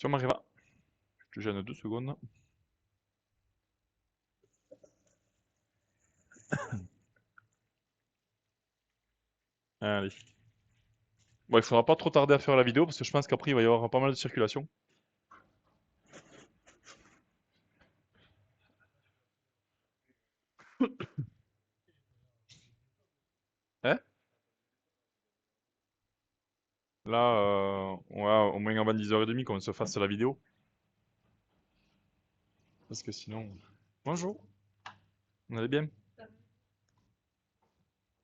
Tiens, Mariva, je te gêne 2 secondes. Allez. Bon, il faudra pas trop tarder à faire la vidéo parce que je pense qu'après il va y avoir pas mal de circulation. Hein? Là, ouais, au moins avant 10h30 qu'on se fasse la vidéo. Parce que sinon... Bonjour, on allait bien?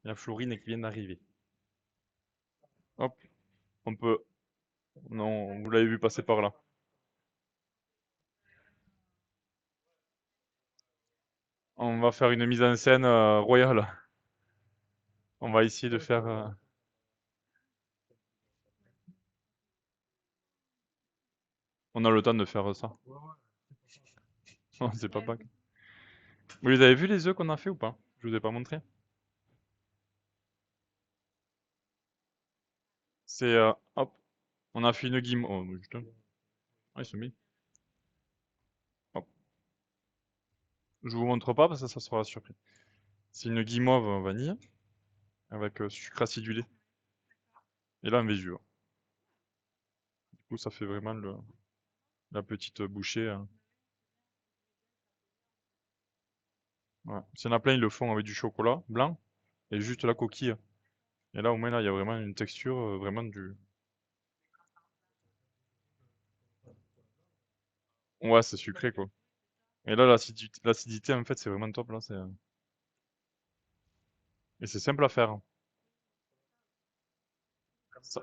Il y a Florine qui vient d'arriver. Hop, on peut... Non, vous l'avez vu passer par là. On va faire une mise en scène royale. On va essayer de faire... On a le temps de faire ça. Non, c'est pas Pâques. Vous les avez vu les œufs qu'on a fait ou pas? Je vous ai pas montré. C'est... hop, on a fait une guimauve. Oh, putain. Ah, ils sont mis. Hop. Je vous montre pas parce que ça sera la surprise. C'est une guimauve vanille avec sucre acidulé. Et là, un Vésuve. Du coup, ça fait vraiment la petite bouchée. Ouais. S'il y en a plein, ils le font avec du chocolat blanc et juste la coquille. Et là, au moins, là, il y a vraiment une texture, vraiment du... Ouais, c'est sucré, quoi. Et là, l'acidité, en fait, c'est vraiment top, là. Et c'est simple à faire, hein. Ça,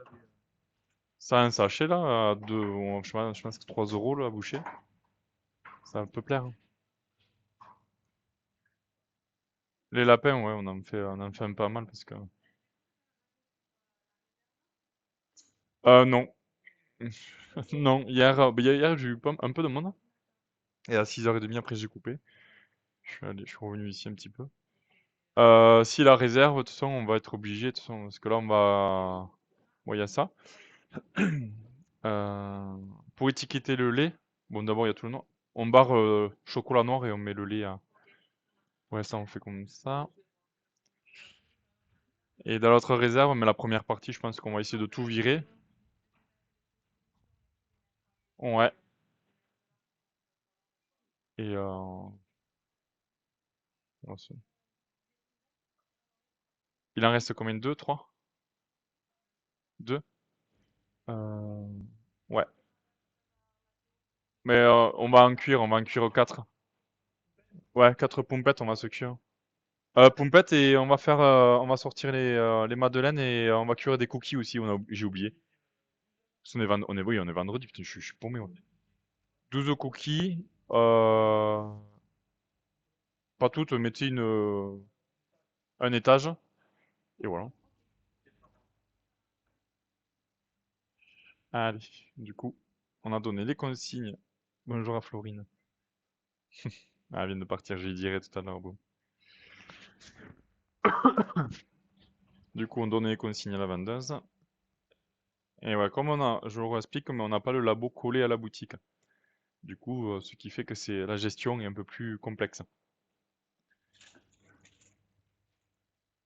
ça a un sachet, là, je pense que 3 euros, là, à boucher. Ça peut plaire, hein. Les lapins, ouais, on en fait un pas mal parce que... Non. Non, hier j'ai eu un peu de monde. Et à 6h30 après j'ai coupé. Je suis revenu ici un petit peu. Si la réserve, de toute façon, on va être obligé, de toute façon, parce que là on va... Bon, il y a ça. Euh, pour étiqueter le lait, bon d'abord il y a tout le nom. On barre chocolat noir et on met le lait à... Ouais, ça on fait comme ça. Et dans l'autre réserve, on met la première partie, je pense qu'on va essayer de tout virer. Ouais. Et on se- il en reste combien? Deux, trois? Deux? Euh, Ouais. Mais on va en cuire 4. Ouais, 4 pompettes, on va se cuire. Pompettes et on va sortir les madeleines et on va cuire des cookies aussi, j'ai oublié. Parce qu'on est, oui, on est vendredi, putain, je suis paumé. Ouais. 12 cookies, pas toutes, mettez un étage, et voilà. Allez, du coup, on a donné les consignes. Bonjour à Florine. Ah, elle vient de partir, j'y dirai tout à l'heure. Bon. Du coup, on donne les consignes à la vendeuse. Et ouais, je vous explique, mais on n'a pas le labo collé à la boutique. Du coup, ce qui fait que la gestion est un peu plus complexe.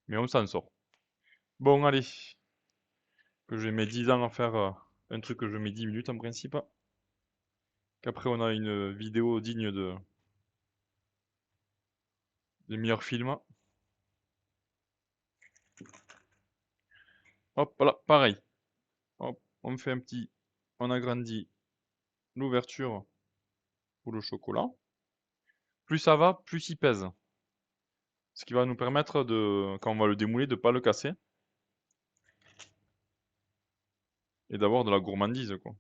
Mais on s'en sort. Bon, allez, que j'ai mis 10 ans à faire un truc que je mets 10 minutes en principe. Qu'après, on a une vidéo digne des meilleurs films. Hop, voilà, pareil. Hop, on fait on agrandit l'ouverture pour le chocolat. Plus ça va, plus il pèse. Ce qui va nous permettre quand on va le démouler, de ne pas le casser. Et d'avoir de la gourmandise, quoi.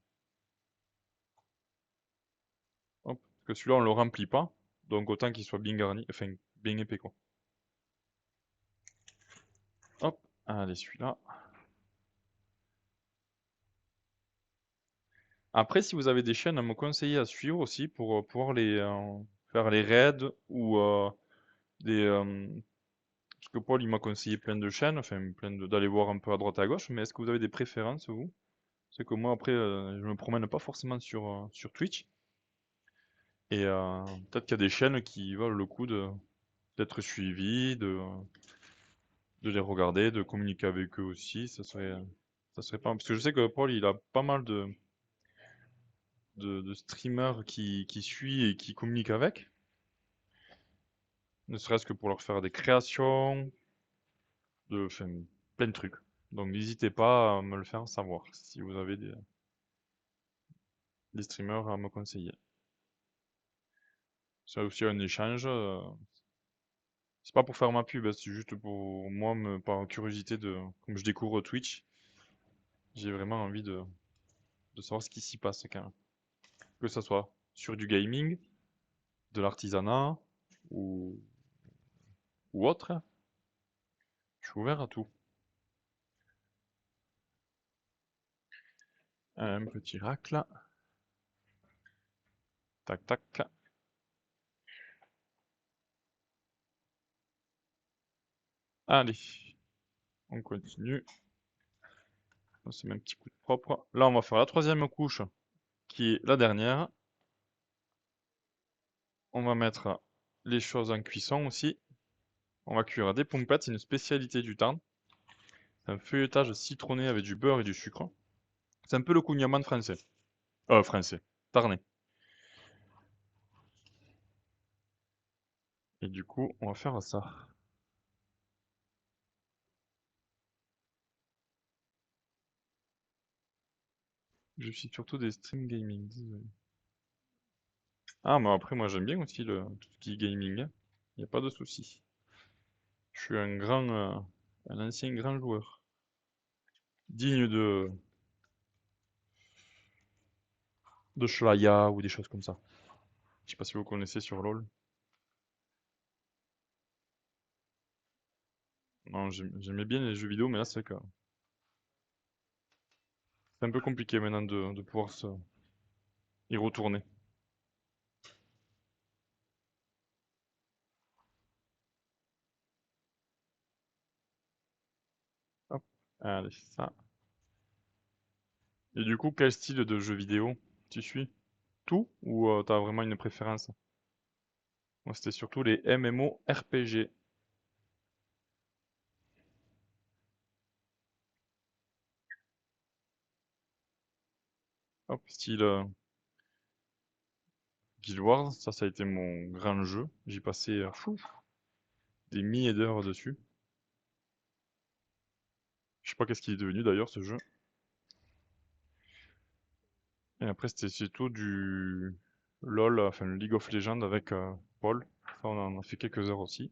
Hop, parce que celui-là, on le remplit pas. Donc autant qu'il soit bien garni, enfin, bien épais, quoi. Hop, allez, celui-là. Après, si vous avez des chaînes à me conseiller à suivre aussi pour pouvoir faire les raids ou des... parce que Paul, il m'a conseillé plein de chaînes, enfin, d'aller voir un peu à droite à gauche, mais est-ce que vous avez des préférences, vous? C'est que moi, après, je me promène pas forcément sur Twitch. Et peut-être qu'il y a des chaînes qui valent le coup d'être suivies, de les regarder, de communiquer avec eux aussi. Ça serait pas mal. Parce que je sais que Paul, il a pas mal de streamers qui suit et qui communiquent avec. Ne serait-ce que pour leur faire des créations, enfin, plein de trucs. Donc n'hésitez pas à me le faire savoir si vous avez des streamers à me conseiller. C'est aussi un échange. C'est pas pour faire ma pub, hein, c'est juste pour moi, par curiosité comme je découvre Twitch, j'ai vraiment envie de savoir ce qui s'y passe quand même. Que ça soit sur du gaming, de l'artisanat ou, ou autre, hein. Je suis ouvert à tout. Un petit rack là. Tac tac. Allez, on continue. On se met un petit coup de propre. Là, on va faire la troisième couche, qui est la dernière. On va mettre les choses en cuisson aussi. On va cuire des pompettes, c'est une spécialité du Tarn. C'est un feuilletage citronné avec du beurre et du sucre. C'est un peu le kouign-amann français. Français. Tarnais. Et du coup, on va faire ça. Je suis surtout des stream gaming. Désolé. Ah, mais après, moi j'aime bien aussi tout ce qui est gaming. Il n'y a pas de souci. Je suis un ancien grand joueur. Digne de Shlaya ou des choses comme ça. Je sais pas si vous connaissez sur LoL. Non, j'aimais bien les jeux vidéo, mais là c'est que c'est un peu compliqué maintenant de pouvoir y retourner. Hop. Allez, ça. Et du coup, quel style de jeu vidéo tu suis? Tout ou t'as vraiment une préférence? Moi, c'était surtout les MMORPG. Hop, style Guild Wars, ça a été mon grand jeu. J'ai passé des milliers d'heures dessus. Je sais pas qu'est-ce qu'il est devenu d'ailleurs ce jeu. Et après, c'était surtout du LoL, enfin le League of Legends avec Paul. Ça, on en a fait quelques heures aussi.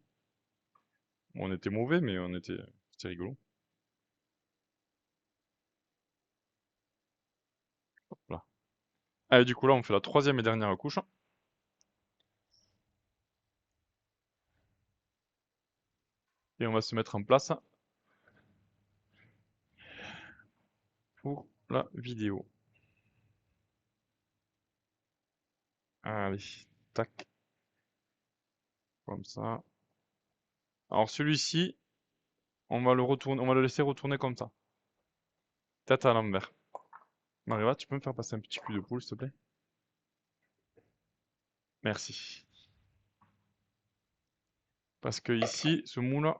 Bon, on était mauvais, mais c'était rigolo. Hop là. Allez, du coup, là, on fait la troisième et dernière couche. Et on va se mettre en place pour la vidéo. Allez, tac, comme ça. Alors celui-ci, on va le laisser retourner comme ça. Tête à l'envers. Mariva, tu peux me faire passer un petit cul de poule, s'il te plaît? Merci. Parce que ici, ce moule,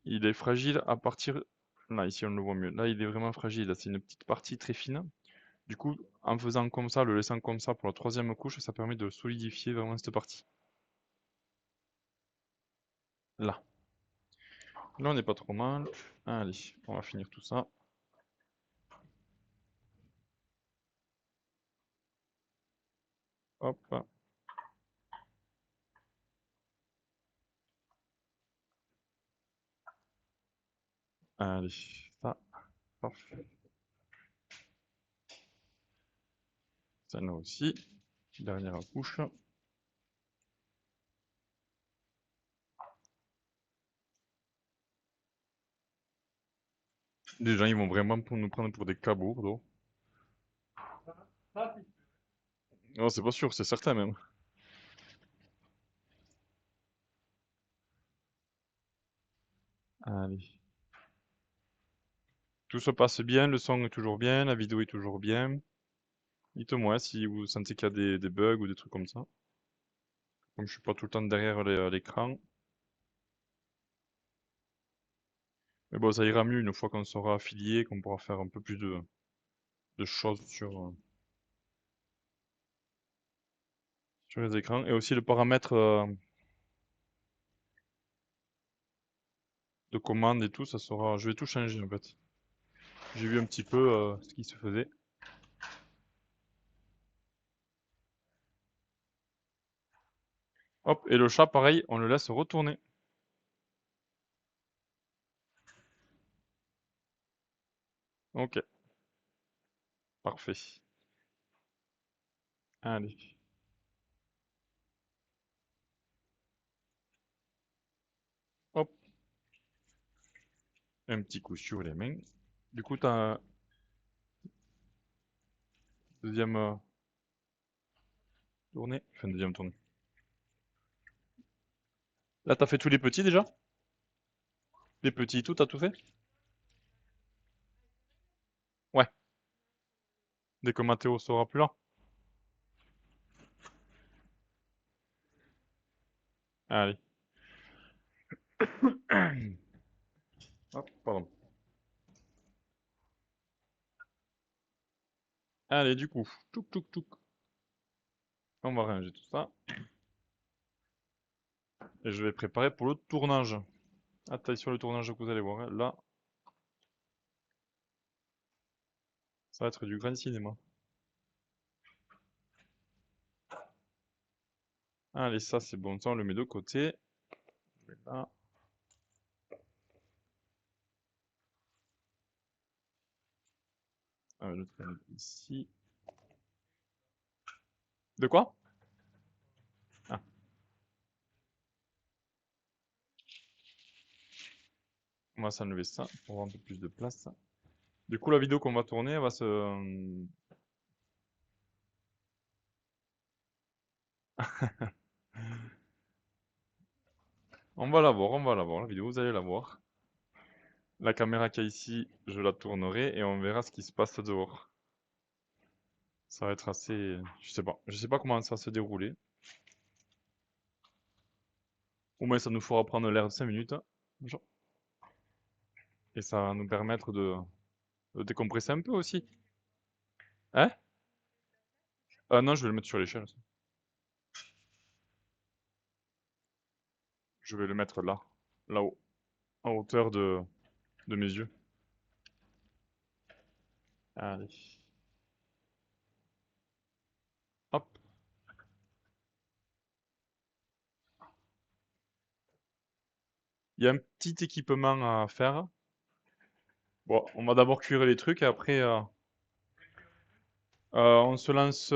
il est fragile à partir... Là, ici, on le voit mieux. Là, il est vraiment fragile. C'est une petite partie très fine. Du coup, en faisant comme ça, le laissant comme ça pour la troisième couche, ça permet de solidifier vraiment cette partie. Là. Là, on n'est pas trop mal. Allez, on va finir tout ça. Hop. Allez, ça, parfait. Celle-là aussi. Dernière couche. Les gens, ils vont vraiment pour nous prendre pour des cabours, donc. Non, c'est pas sûr, c'est certain même. Allez. Tout se passe bien, le son est toujours bien, la vidéo est toujours bien. Dites-moi si vous sentez qu'il y a des bugs ou des trucs comme ça. Comme je suis pas tout le temps derrière l'écran. Mais bon, ça ira mieux une fois qu'on sera affilié, qu'on pourra faire un peu plus de choses sur les écrans. Et aussi le paramètre de commande et tout, ça sera. Je vais tout changer en fait. J'ai vu un petit peu ce qui se faisait. Hop, et le chat, pareil, on le laisse retourner. Ok, parfait. Allez, hop, un petit coup sur les mains. Du coup, t'as un deuxième tournée. Enfin, deuxième tournée. Là, t'as fait tous les petits déjà? Les petits, tout, t'as tout fait? Ouais, dès que Mathéo sera plus là. Allez. Hop, pardon. Allez, du coup, touc, touc, touc. On va ranger tout ça. Et je vais préparer pour le tournage. Attention, le tournage que vous allez voir, hein. Là, ça va être du grand cinéma. Allez, ça c'est bon, ça on le met de côté. Là. Le traîner ici. De quoi? Ah, on va s'enlever ça pour avoir un peu plus de place. Du coup, la vidéo qu'on va tourner, elle va se... on va la voir, la vidéo, vous allez la voir. La caméra qu'il y a ici, je la tournerai et on verra ce qui se passe dehors. Ça va être assez... Je sais pas comment ça va se dérouler. Au moins, ça nous fera prendre l'air de 5 minutes. Bonjour. Et ça va nous permettre de décompresser un peu aussi. Hein? Ah non, je vais le mettre sur l'échelle. Je vais le mettre là, là-haut, en hauteur de mes yeux. Allez. Hop. Il y a un petit équipement à faire. Bon, on va d'abord cuire les trucs et après on se lance.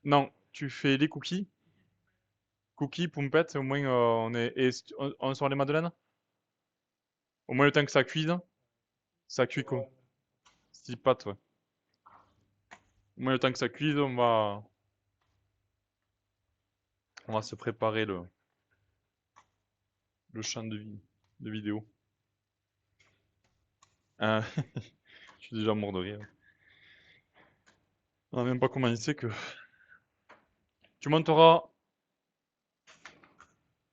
Non, tu fais les cookies. Cookies, pompettes, au moins on est. Et on sort les madeleines? Au moins le temps que ça cuise. Ça cuit quoi? Style pâte, ouais. Au moins le temps que ça cuise, on va se préparer le champ de vidéo. Euh, je suis déjà mort de rire. On n'a même pas commencé que. Tu monteras.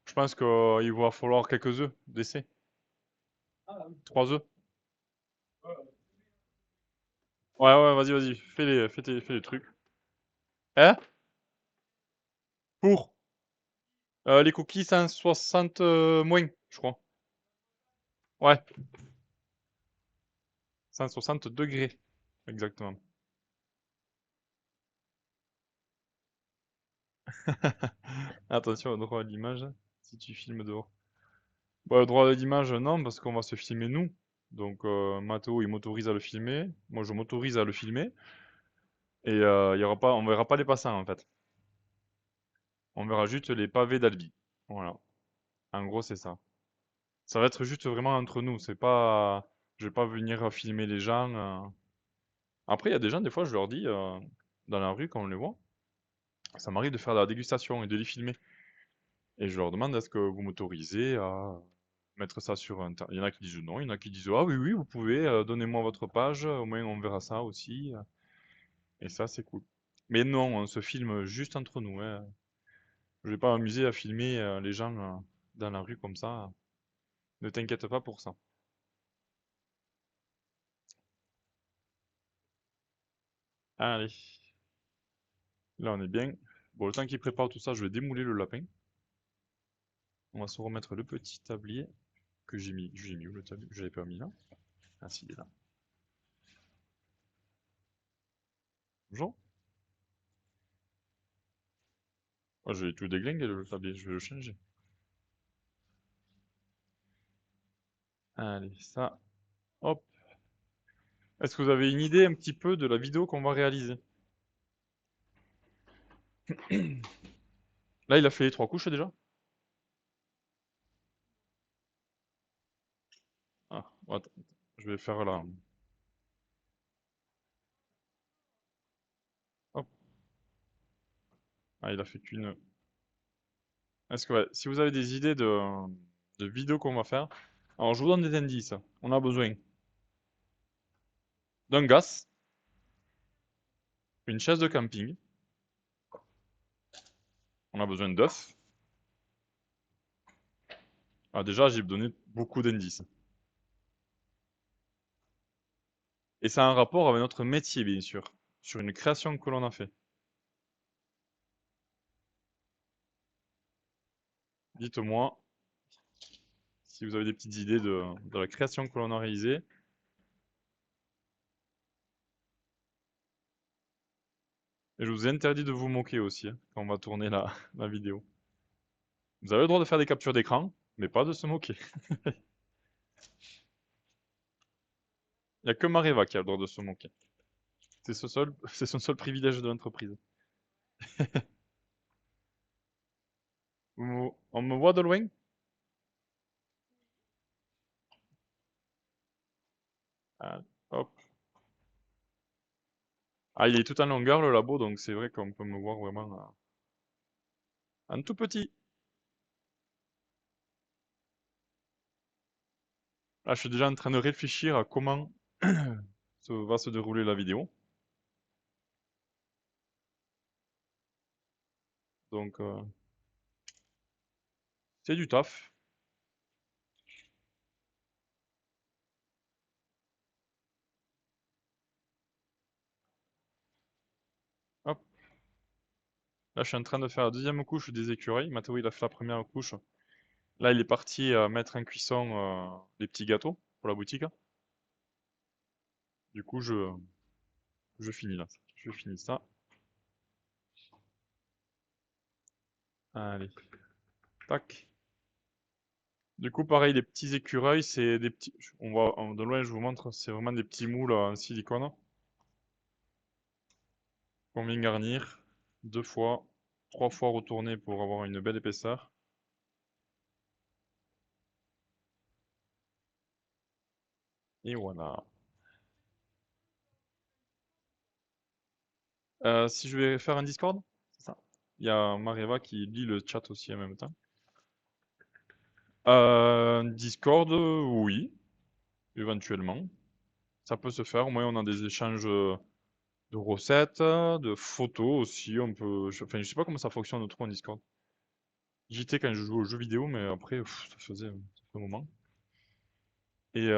Je pense qu'il va falloir quelques œufs d'essai. 3 œufs. Ouais, ouais, vas-y, vas-y. Fais les trucs. Hein? Pour les cookies 160 moins, je crois. Ouais, 160 degrés. Exactement. Attention au droit à l'image, si tu filmes dehors. Bah, le droit à l'image, non, parce qu'on va se filmer nous. Donc, Mathéo, il m'autorise à le filmer. Moi, je m'autorise à le filmer. Et il y aura pas, on verra pas les passants, en fait. On verra juste les pavés d'Albi. Voilà. En gros, c'est ça. Ça va être juste vraiment entre nous. C'est pas, je vais pas venir filmer les gens. Après, il y a des gens, des fois, je leur dis, dans la rue, quand on les voit, ça m'arrive de faire de la dégustation et de les filmer. Et je leur demande, est-ce que vous m'autorisez à mettre ça sur Internet. Il y en a qui disent non, il y en a qui disent ah oui, oui, vous pouvez, donnez-moi votre page, au moins on verra ça aussi. Et ça, c'est cool. Mais non, on se filme juste entre nous, hein. Je vais pas m'amuser à filmer les gens dans la rue comme ça. Ne t'inquiète pas pour ça. Allez, là on est bien. Bon, le temps qu'il prépare tout ça, je vais démouler le lapin. On va se remettre le petit tablier que j'ai mis. J'ai mis où le tablier? Je l'avais pas mis là. Ah si, il est là. Bonjour. Oh, je vais tout déglinguer le tablier, je vais le changer. Allez, ça, hop. Est-ce que vous avez une idée un petit peu de la vidéo qu'on va réaliser? Là, il a fait les 3 couches déjà? Ah, attends, je vais faire là. Hop. Ah, il a fait qu'une. Est-ce que, ouais, si vous avez des idées de vidéos qu'on va faire, alors je vous donne des indices. On a besoin d'un gaz, une chaise de camping, on a besoin d'œufs. Ah, déjà, j'ai donné beaucoup d'indices. Et ça a un rapport avec notre métier, bien sûr, sur une création que l'on a fait. Dites-moi si vous avez des petites idées de la création que l'on a réalisée. Et je vous interdis de vous moquer aussi, hein, quand on va tourner la vidéo. Vous avez le droit de faire des captures d'écran, mais pas de se moquer. Il n'y a que Mareva qui a le droit de se moquer. C'est son seul privilège de l'entreprise. On me voit de loin? Ah, hop. Ah, il est tout en longueur le labo, donc c'est vrai qu'on peut me voir vraiment en tout petit. Là, je suis déjà en train de réfléchir à comment va se dérouler la vidéo. Donc, c'est du taf. Hop. Là, je suis en train de faire la deuxième couche des écureuils. Mathéo, il a fait la première couche. Là, il est parti mettre en cuisson les petits gâteaux pour la boutique. Du coup, je finis là. Je finis ça. Allez. Tac. Du coup, pareil, les petits écureuils, c'est des petits. De loin, je vous montre. C'est vraiment des petits moules en silicone qu'on vient garnir 2 fois, 3 fois retourner pour avoir une belle épaisseur. Et voilà. Si je vais faire un Discord, c'est ça. Il y a Mareva qui lit le chat aussi en même temps. Discord, oui, éventuellement. Ça peut se faire. Au moins, on a des échanges de recettes, de photos aussi. Enfin, je sais pas comment ça fonctionne trop en Discord. J'y étais quand je jouais aux jeux vidéo, mais après, ça faisait un moment. Et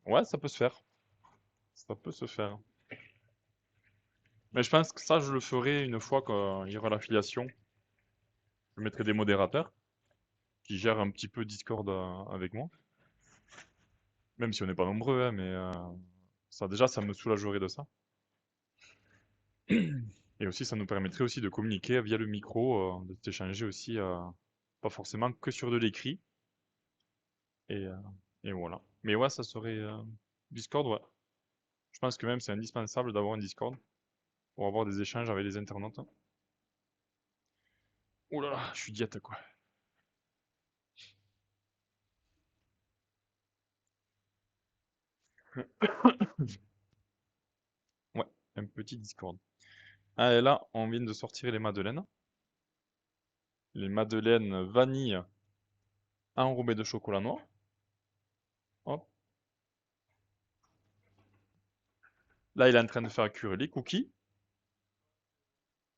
ouais, ça peut se faire. Ça peut se faire. Mais je pense que ça, je le ferai une fois qu'il y aura l'affiliation. Je mettrai des modérateurs qui gèrent un petit peu Discord avec moi. Même si on n'est pas nombreux, hein, mais ça déjà, ça me soulagerait de ça. Et aussi, ça nous permettrait aussi de communiquer via le micro, de s'échanger aussi, pas forcément que sur de l'écrit. Et, euh, et voilà. Mais ouais, ça serait Discord, ouais. Je pense que même c'est indispensable d'avoir un Discord pour avoir des échanges avec les internautes. Oh là là, je suis diète quoi. Ouais, un petit Discord. Ah, et là, on vient de sortir les madeleines. Les madeleines vanille enrobé de chocolat noir. Hop. Là, il est en train de faire cuire les cookies.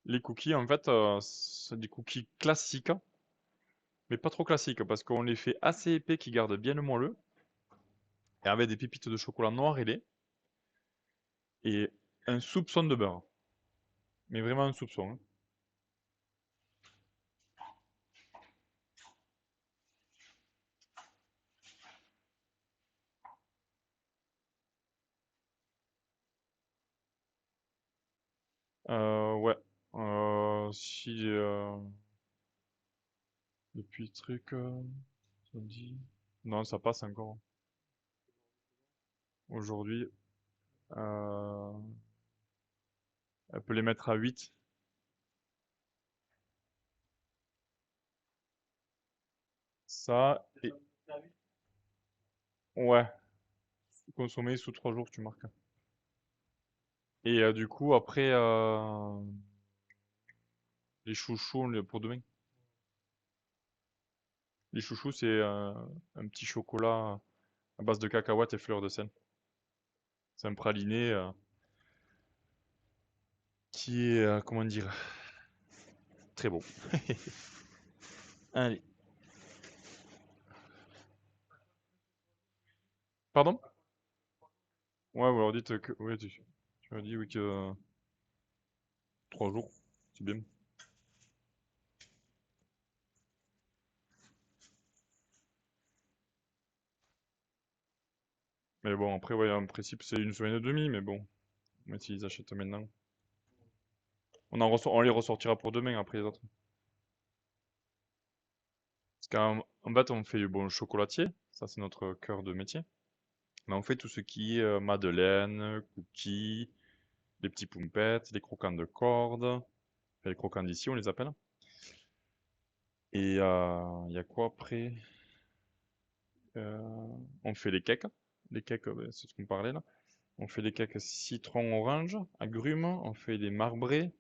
Les cookies, en fait, c'est des cookies classiques, mais pas trop classiques, parce qu'on les fait assez épais qui gardent bien le moelleux, et avec des pépites de chocolat noir et lait, et un soupçon de beurre. Mais vraiment un soupçon, hein. Ouais. Si depuis le truc, ça dit... Non, ça passe encore. Aujourd'hui, euh, elle peut les mettre à 8. Ça, et... Ouais, consommer sous 3 jours, tu marques. Et du coup, après, les chouchous pour demain. Les chouchous, c'est un petit chocolat à base de cacahuètes et fleurs de sel. C'est un praliné qui est, comment dire, très beau. Allez. Pardon? Ouais, vous leur dites que... Ouais, tu m'as dit oui que 3 jours, c'est bien. Mais bon, après, ouais, en principe, c'est une semaine et demie, mais bon, même s'ils achètent maintenant. On les ressortira pour demain après les autres. Parce qu'en fait, on fait bon, le chocolatier, ça c'est notre cœur de métier. Mais on fait tout ce qui est madeleine, cookies, les petits pompettes, les croquants de corde, enfin, les croquants d'ici, on les appelle. Et il y a quoi après? On fait les cakes. Les cakes, c'est ce qu'on parlait là. On fait des cakes citron orange, agrumes, on fait des marbrés,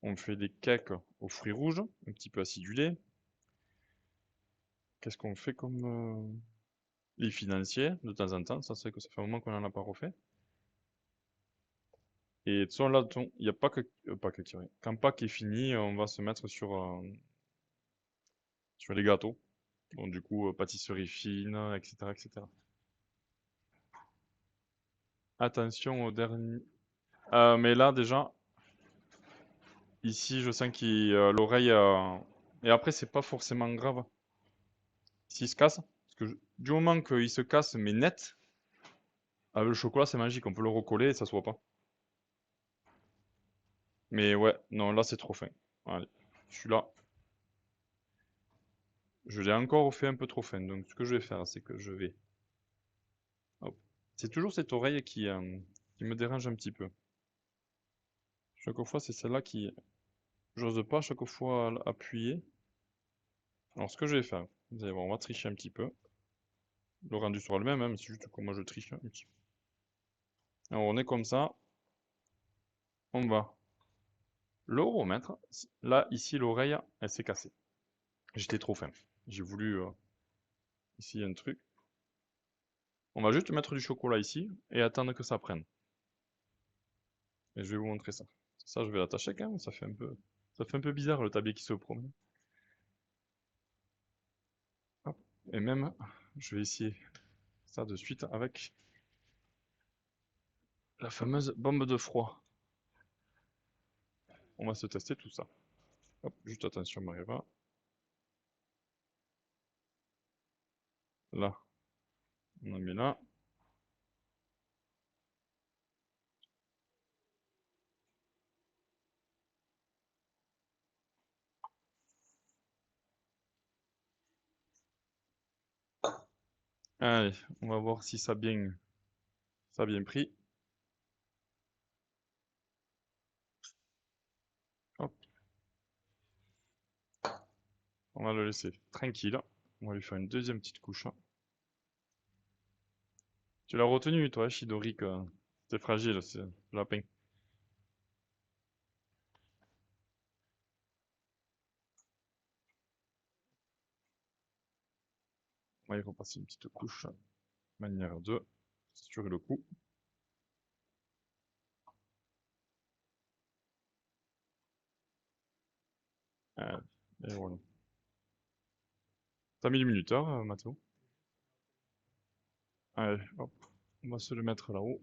on fait des cakes aux fruits rouges, un petit peu acidulés. Qu'est-ce qu'on fait comme les financiers de temps en temps, ça c'est que ça fait un moment qu'on n'en a pas refait. Et de toute façon là, il n'y a pas que pas que tirer. Quand Pâques est fini, on va se mettre sur les gâteaux. Donc du coup, pâtisserie fine, etc., etc. Attention au dernier. Mais là déjà, ici, je sens qu'il l'oreille. Et après, c'est pas forcément grave s'il se casse, parce que du moment qu'il se casse, mais net, le chocolat c'est magique, on peut le recoller et ça se voit pas. Mais ouais, non, là c'est trop fin. Allez, celui-là, je l'ai encore fait un peu trop fin. Donc ce que je vais faire, c'est que je vais. Hop. C'est toujours cette oreille qui me dérange un petit peu. Chaque fois, c'est celle-là qui. J'ose pas chaque fois appuyer. Alors ce que je vais faire, vous allez voir, on va tricher un petit peu. Le rendu sera le même, hein, mais c'est juste que moi je triche un petit peu. Alors on est comme ça, on va le remettre. Là, ici, l'oreille, elle s'est cassée. J'étais trop fin. J'ai voulu ici un truc. On va juste mettre du chocolat ici et attendre que ça prenne. Et je vais vous montrer ça. Ça, je vais l'attacher quand même. Ça fait un peu bizarre le tablier qui se promène. Hop. Et même, je vais essayer ça de suite avec la fameuse bombe de froid. On va se tester tout ça. Hop, juste attention, Mariva. Là, on en met là. Allez, on va voir si ça a bien pris. Hop, on va le laisser tranquille. On va lui faire une deuxième petite couche. Tu l'as retenu, toi, Chidori, que c'est fragile, ce lapin. va y repasser une petite couche. Manière 2. Sur le coup. Et voilà. T'as mis le minuteur, Mathéo? Allez, hop. On va se le mettre là-haut.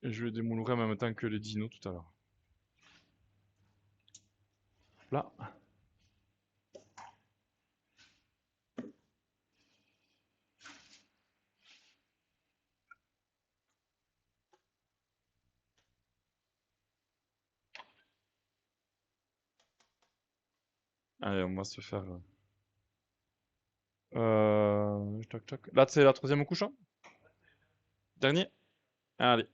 Et je le démoulerai en même temps que les dinos tout à l'heure. Là. Allez, on va se faire... Tac, tac. Là, c'est la troisième couche, hein? Dernier? Allez.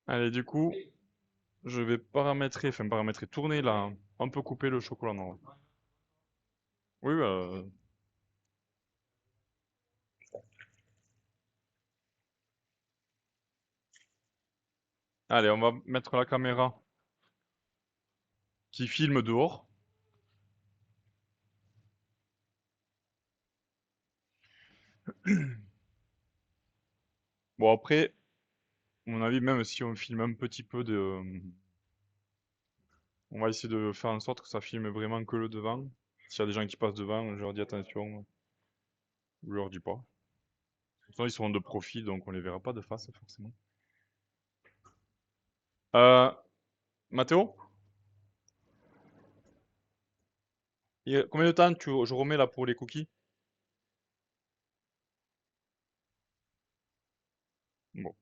Allez, du coup, je vais paramétrer, tourner là. Un peu couper le chocolat noir. Oui, allez, on va mettre la caméra qui filme dehors. Bon, après, à mon avis, même si on filme un petit peu de... On va essayer de faire en sorte que ça filme vraiment que le devant. S'il y a des gens qui passent devant, je leur dis attention. Je leur dis pas. De toute façon, ils seront de profil, donc on les verra pas de face, forcément. Euh, Mathéo, combien de temps je remets là pour les cookies? Bon.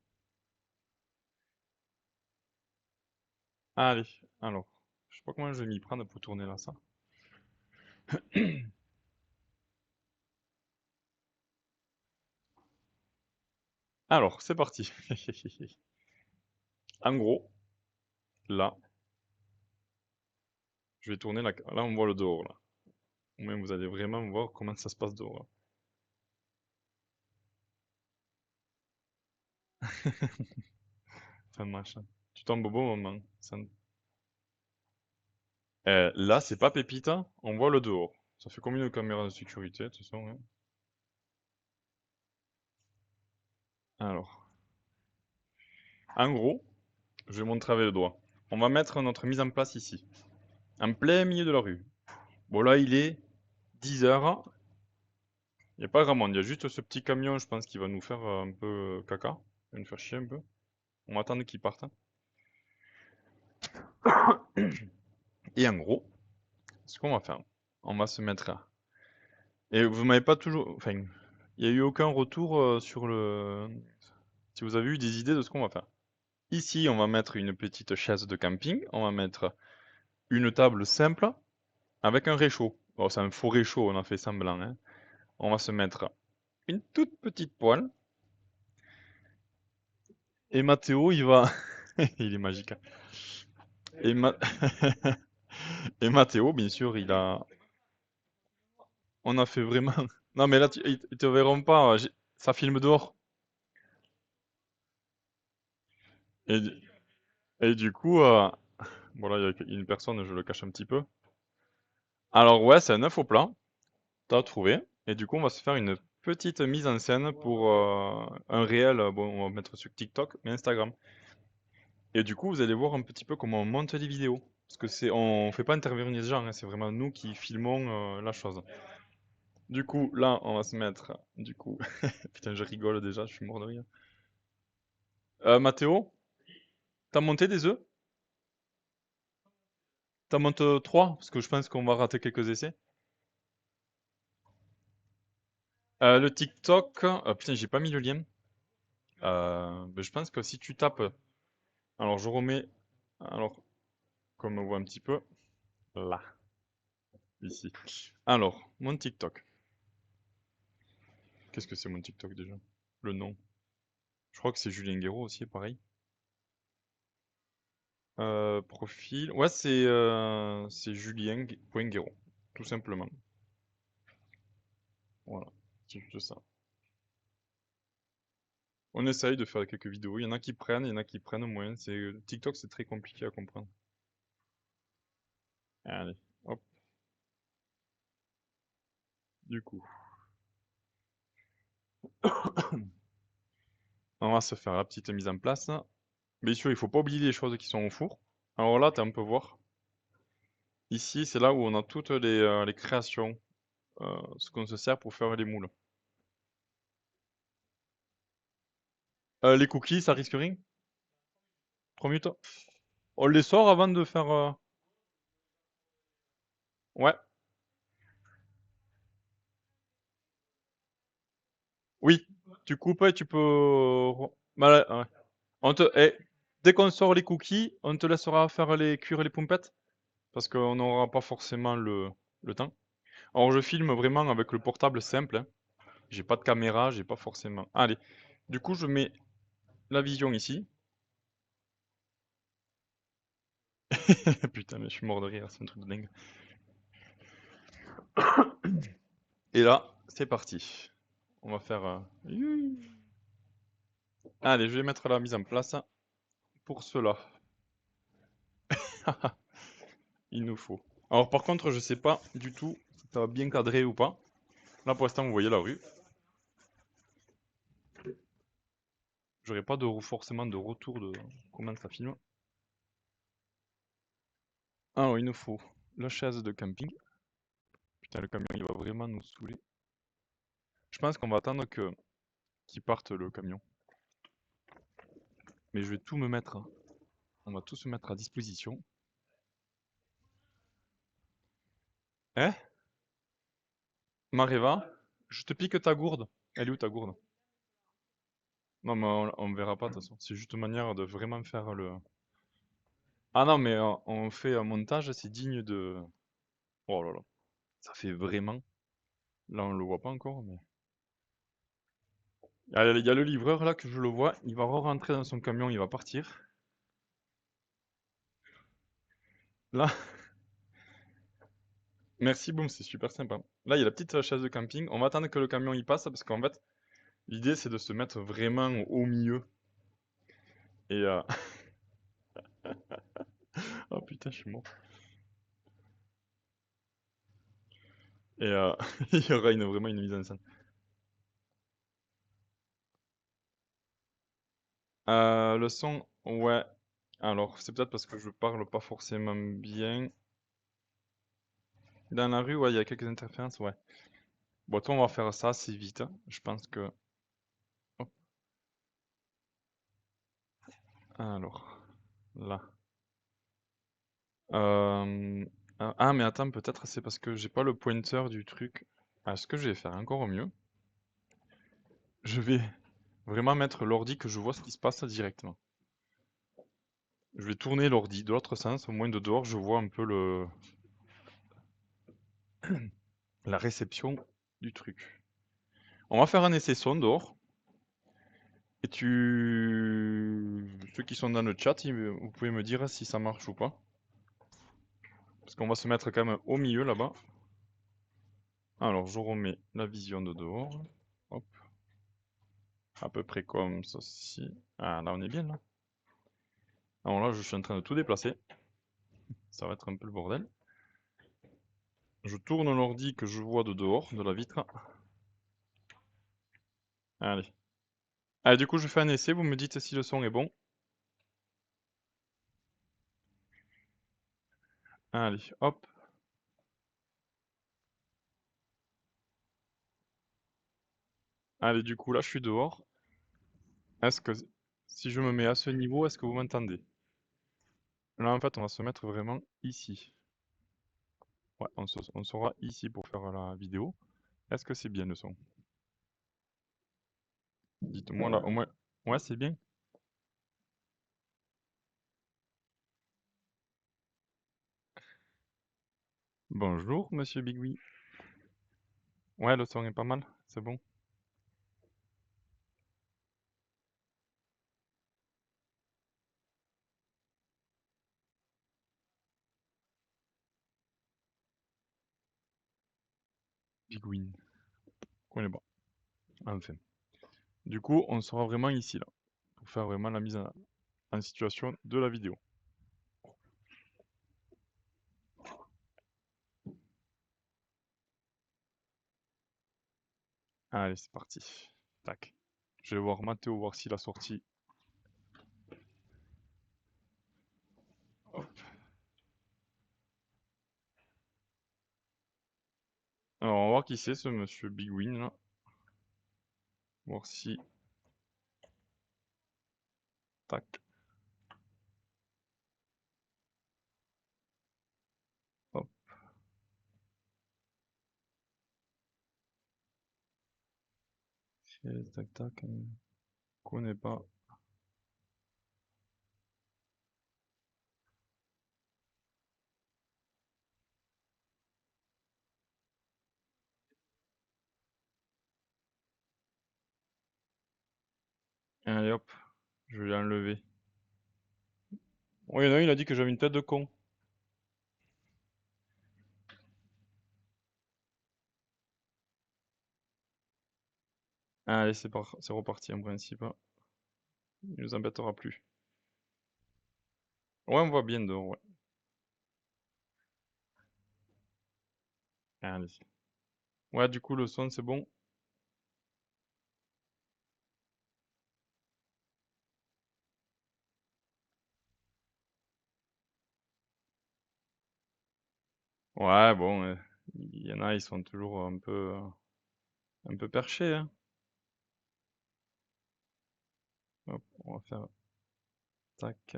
Allez, alors. Je sais pas comment je vais m'y prendre pour tourner là, ça. Alors, c'est parti. En gros, là, je vais tourner là, on voit le dehors, là. Au moins, vous allez vraiment voir comment ça se passe dehors, là. Enfin, machin. Tu tombes au bon moment. Là, c'est pas pépite, hein. On voit le dehors. Ça fait combien de caméras de sécurité, de toute façon, hein. Alors, en gros, je vais montrer avec le doigt. On va mettre notre mise en place ici, en plein milieu de la rue. Bon, là, il est 10 heures. Il n'y a pas grand monde. Il y a juste ce petit camion, je pense, qui va nous faire un peu caca. Il va nous faire chier un peu. On va attendre qu'il parte. Et en gros, ce qu'on va faire, on va se mettre là. Et vous m'avez pas toujours... Enfin, il n'y a eu aucun retour sur le... Si vous avez eu des idées de ce qu'on va faire. Ici, on va mettre une petite chaise de camping. On va mettre une table simple avec un réchaud. Bon, c'est un faux réchaud, on a fait semblant, hein. On va se mettre une toute petite poêle. Et Mathéo, il va... il est magique, hein. Et, et Mathéo, bien sûr, on a fait vraiment... Non, mais là, ils te verront pas. Ça filme dehors. Et, et du coup, bon là, il y a une personne, je le cache un petit peu. Alors ouais, c'est un œuf au plat. T'as trouvé. Et du coup, on va se faire une petite mise en scène pour un réel. Bon, on va mettre sur TikTok, mais Instagram. Et du coup, vous allez voir un petit peu comment on monte les vidéos. Parce que on fait pas intervenir les gens, hein, c'est vraiment nous qui filmons la chose. Du coup, là, on va se mettre, du coup, putain, je rigole déjà, je suis mort de rire. Mathéo, t'as monté des œufs? T'en montes 3? Parce que je pense qu'on va rater quelques essais. Le TikTok, putain, j'ai pas mis le lien. Ben, je pense que si tu tapes, alors je remets, alors, comme on voit un petit peu, là, ici. Alors, mon TikTok. Qu'est-ce que c'est mon TikTok déjà? Le nom. Je crois que c'est Julien Guéraud aussi, pareil. Profil. Ouais, c'est Julien.Guéraud, tout simplement. Voilà, c'est juste ça. On essaye de faire quelques vidéos. Il y en a qui prennent, il y en a qui prennent moins. TikTok, c'est très compliqué à comprendre. Allez, hop. Du coup. On va se faire la petite mise en place. Bien sûr, il faut pas oublier les choses qui sont au four. Alors là, on peut voir. Ici, c'est là où on a toutes les créations, ce qu'on se sert pour faire les moules. Les cookies, ça risque rien? 3 minutes? On les sort avant de faire... Ouais, oui. Tu coupes et tu peux... Bah, ouais. Dès qu'on sort les cookies, on te laissera faire cuire les pompettes. Parce qu'on n'aura pas forcément le temps. Alors je filme vraiment avec le portable simple, hein. J'ai pas de caméra, j'ai pas forcément... Allez, du coup je mets la vision ici. Putain, mais je suis mort de rire, c'est un truc de dingue. Et là, c'est parti. On va faire... Allez, je vais mettre la mise en place pour cela. Il nous faut. Alors par contre, je sais pas du tout si ça va bien cadrer ou pas. Là pour l'instant, vous voyez la rue. J'aurai pas forcément de retour de comment ça filme. Alors il nous faut la chaise de camping. Putain, le camion il va vraiment nous saouler. Je pense qu'on va attendre qu'il parte le camion. Mais je vais tout me mettre. On va tout se mettre à disposition. Hein? Mareva, je te pique ta gourde. Elle est où ta gourde? Non, mais on verra pas de toute façon. C'est juste une manière de vraiment faire le. Ah non, mais on fait un montage, c'est digne de. Oh là là. Ça fait vraiment. Là, on le voit pas encore, mais. Il y a le livreur là que je le vois. Il va re-rentrer dans son camion, il va partir. Là, merci, boum, c'est super sympa. Là, il y a la petite chaise de camping. On va attendre que le camion y passe parce qu'en fait, l'idée c'est de se mettre vraiment au milieu. Et. Oh putain, je suis mort. Et il y aura vraiment une mise en scène. Le son, ouais. Alors, c'est peut-être parce que je parle pas forcément bien. Dans la rue, ouais, il y a quelques interférences, ouais. Bon, toi, on va faire ça assez vite, hein. Je pense que... Hop. Alors, là. Ah, mais attends, peut-être c'est parce que j'ai pas le pointeur du truc. Ah, ce que je vais faire encore mieux, je vais vraiment mettre l'ordi que je vois ce qui se passe directement. Je vais tourner l'ordi de l'autre sens, au moins de dehors, je vois un peu la réception du truc. On va faire un essai son dehors. Et ceux qui sont dans le chat, vous pouvez me dire si ça marche ou pas. Parce qu'on va se mettre quand même au milieu là-bas. Alors, je remets la vision de dehors. Hop. À peu près comme ceci. Ah, là, on est bien, là. Alors là, je suis en train de tout déplacer. Ça va être un peu le bordel. Je tourne l'ordi que je vois de dehors, de la vitre. Allez. Allez, du coup, je fais un essai. Vous me dites si le son est bon. Allez, hop. Allez, du coup, là, je suis dehors. Est-ce que, si je me mets à ce niveau, est-ce que vous m'entendez? Là, en fait, on va se mettre vraiment ici. Ouais, on sera ici pour faire la vidéo. Est-ce que c'est bien le son? Dites-moi là, au moins. Ouais, c'est bien. Bonjour, monsieur Bigui. Ouais, le son est pas mal, c'est bon. Bigwin. Je connais pas. Enfin. Du coup, on sera vraiment ici, là. Pour faire vraiment la mise en situation de la vidéo. Allez, c'est parti. Tac. Je vais voir Mathéo, voir s'il a sorti. Hop. Alors, on va voir qui c'est ce monsieur Big Win là. Voir si. Tac. Hop. Tac, tac. Connais pas. Allez hop. Je vais l'enlever. Oh, il y en a un, il a dit que j'avais une tête de con. Allez, c'est reparti en principe. Il nous embêtera plus. Ouais, on voit bien dehors, ouais. Allez. Ouais, du coup, le son, c'est bon. Ouais, bon, il y en a, ils sont toujours un peu perchés, hein. Hop, on va faire tac.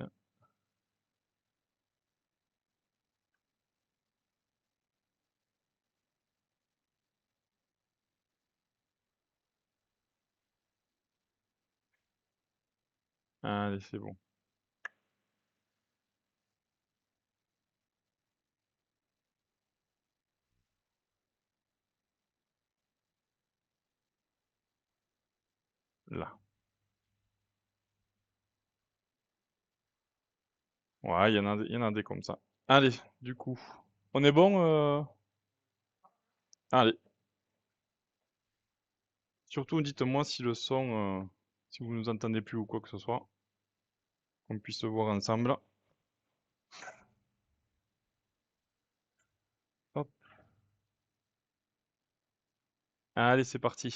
Allez, c'est bon. Là. Ouais, il y en a des comme ça. Allez, du coup. On est bon Allez. Surtout, dites-moi si le son, si vous nous entendez plus ou quoi que ce soit. Qu'on puisse se voir ensemble. Hop. Allez, c'est parti.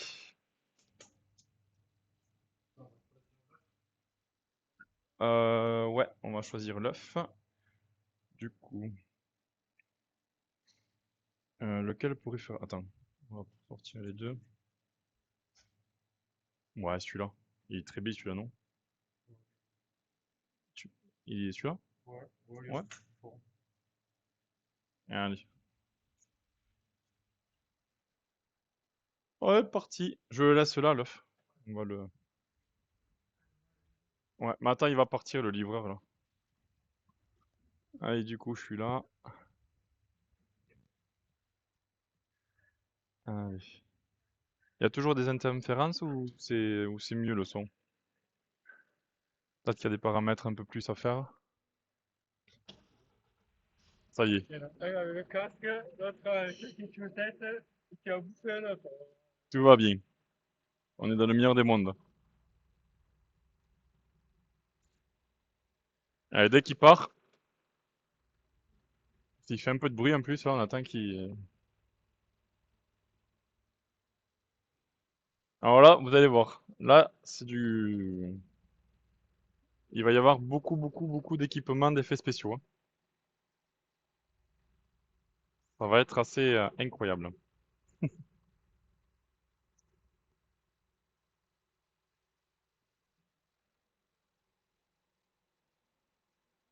Ouais, on va choisir l'œuf. Du coup, lequel pourrait faire... Attends, on va sortir les deux. Ouais, celui-là. Il est très bien celui-là, non? Tu- Il est celui-là? Ouais. Allez. Ouais, parti. Je le laisse là, l'œuf. On va le... Ouais, mais attends, il va partir le livreur là. Allez, du coup, je suis là. Allez. Il y a toujours des interférences ou c'est mieux le son? Peut-être qu'il y a des paramètres un peu plus à faire. Ça y est. Il y en a un avec le casque, l'autre avec une tête qui a bouffé l'autre. Tout va bien. On est dans le meilleur des mondes. Allez, dès qu'il part, s'il fait un peu de bruit en plus, là, on attend qu'il... Alors là, vous allez voir. Là, c'est du... Il va y avoir beaucoup d'équipements d'effets spéciaux, hein. Ça va être assez incroyable.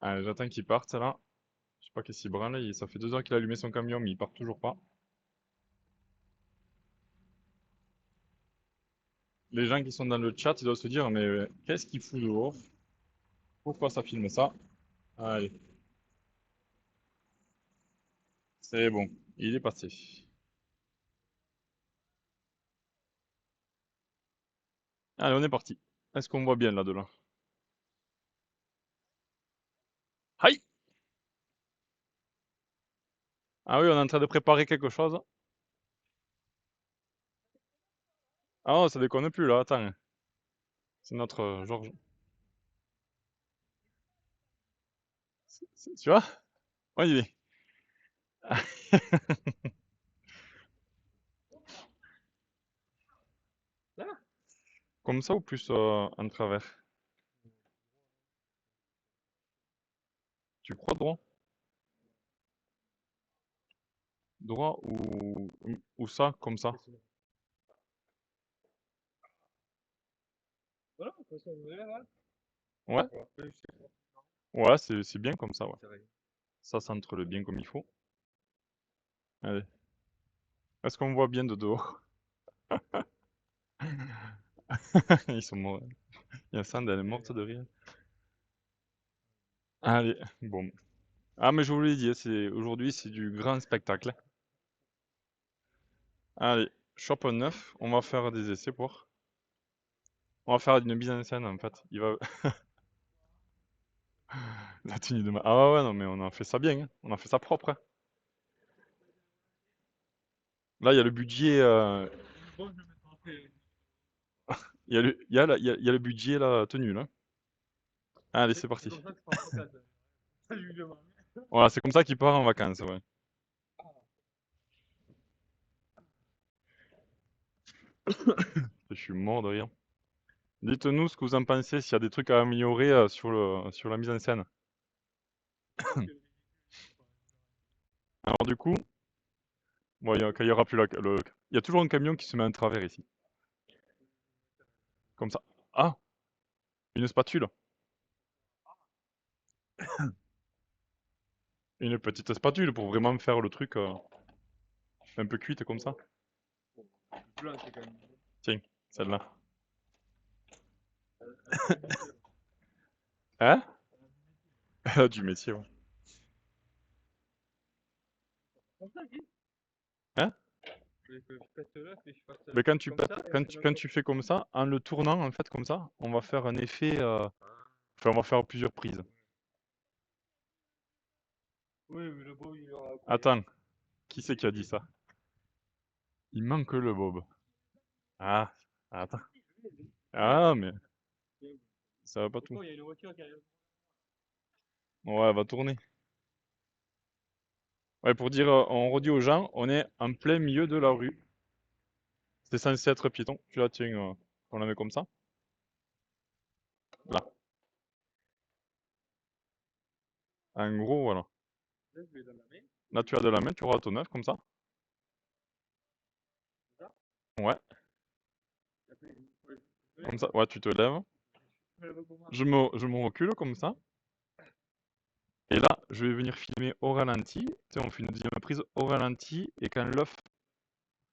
Allez, j'attends qu'il parte, là. Je sais pas qu'est-ce qu'il branle, ça fait 2 heures qu'il a allumé son camion, mais il part toujours pas. Les gens qui sont dans le chat, ils doivent se dire, mais qu'est-ce qu'il fout dehors? Pourquoi ça filme ça? Allez, c'est bon, il est passé. Allez, on est parti. Est-ce qu'on voit bien là de là? Aïe! Ah oui, on est en train de préparer quelque chose. Ah non, ça déconne plus là, attends. C'est notre Georges. Tu vois? Ouais, il est. Comme ça ou plus en travers? Tu crois droit? Droit ou ça, comme ça? Voilà, comme ça, vous verrez, ouais. Ouais? Ouais, je sais pas. Ouais, c'est bien comme ça, ouais. C'est vrai. Ça centre le bien comme il faut. Allez. Est-ce qu'on voit bien de dehors? Ils sont morts. Il y a Sand, elle est morte de rire. Allez, bon. Ah, mais je vous l'ai dit, aujourd'hui, c'est du grand spectacle. Allez, shop 9, on va faire des essais pour. On va faire une mise en scène en fait. Il va. La tenue de Ah ouais, ouais, non, mais on a fait ça bien, hein. On a fait ça propre, hein. Là, il y a le budget. Bon, je vais mettre en fait. Il y a le budget là, tenue là. Allez, c'est C'est parti. comme ça que je prends en vacances. Salut, je m'en vais. Voilà, c'est comme ça qu'il part en vacances, ouais. Je suis mort de rire. Dites-nous ce que vous en pensez, s'il y a des trucs à améliorer sur la mise en scène. Alors du coup, bon, quand il y aura plus il y a toujours un camion qui se met en travers ici. Comme ça. Ah, une spatule. Une petite spatule pour vraiment faire le truc un peu cuite comme ça. Blanc, c'est quand même. Tiens, celle-là. Hein? Du métier, ouais. Comme ça, Guy. Hein? Je pète l'œuf et je fasse Mais quand tu comme pètes, ça et après quand tu fais comme ça, en le tournant en fait comme ça, on va faire un effet. Enfin, on va faire plusieurs prises. oui, mais le beau, il aura après. Attends, qui c'est qui a dit ça? Il manque le bob. Ah, attends. Ah, mais ça va pas tout. Pourquoi il y a une voiture qui arrive? Ouais, elle va tourner. Ouais, pour dire, on redit aux gens, on est en plein milieu de la rue. C'est censé être piéton. Tu la tiens, on la met comme ça. Là. En gros, voilà. Là, je vais dans la main. Là, tu as de la main, tu auras ton œuf comme ça. C'est ça. Ouais, Et après, ouais, je comme ça. Ouais, tu te lèves. le veux pour moi. Je me recule comme ça. Et là, je vais venir filmer au ralenti. Tu sais, on fait une deuxième prise au ralenti. Et quand l'œuf,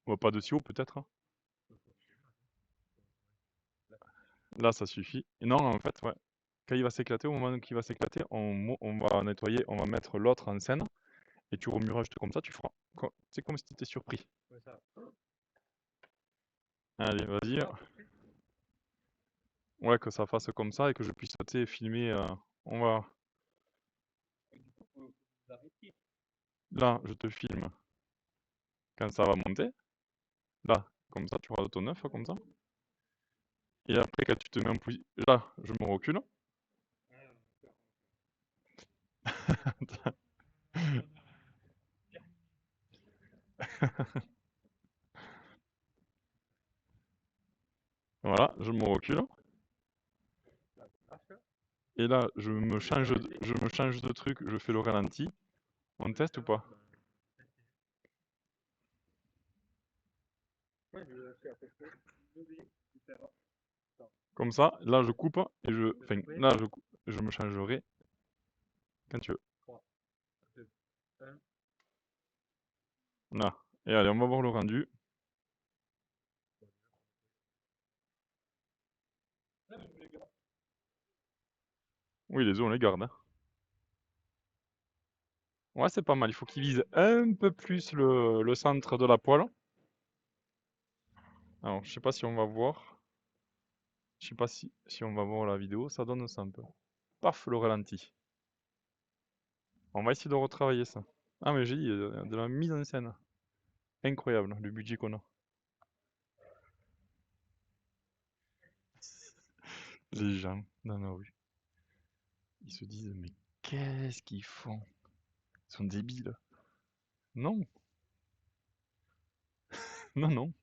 ouais, pas de si haut peut-être, hein. Là, ça suffit. Et non, en fait, ouais. Quand il va s'éclater, au moment qu'il va s'éclater, on va nettoyer, on va mettre l'autre en scène. Et tu remueras juste comme ça, tu feras. C'est comme si tu étais surpris. Ouais, ça. Allez, vas-y. Ça, Ouais, que ça fasse comme ça et que je puisse, tu sais, filmer. On va. et du coup, faut vous arrêter. Là, je te filme quand ça va monter. Là, comme ça, tu auras ton œuf, comme ça. Et après, quand tu te mets en position. Là, je me recule. Voilà, je me recule. Et là, je me change de truc, je fais le ralenti. On teste ou pas? Ouais, je vais faire après. Je vais faire. Comme ça, là, je coupe et je. Enfin, Ouais. là, je me changerai quand tu veux. 3, 2, 1. Là. Et allez, on va voir le rendu. Oui, les os, on les garde, hein. Ouais, c'est pas mal. Il faut qu'il vise un peu plus le centre de la poêle. Alors, je sais pas si on va voir. Je sais pas si on va voir la vidéo. Ça donne ça un peu. Paf, le ralenti. On va essayer de retravailler ça. Ah, mais j'ai dit, de la mise en scène. Incroyable, le budget qu'on a. Les gens dans la rue, ils se disent, mais qu'est-ce qu'ils font? Ils sont débiles. Non, non, non.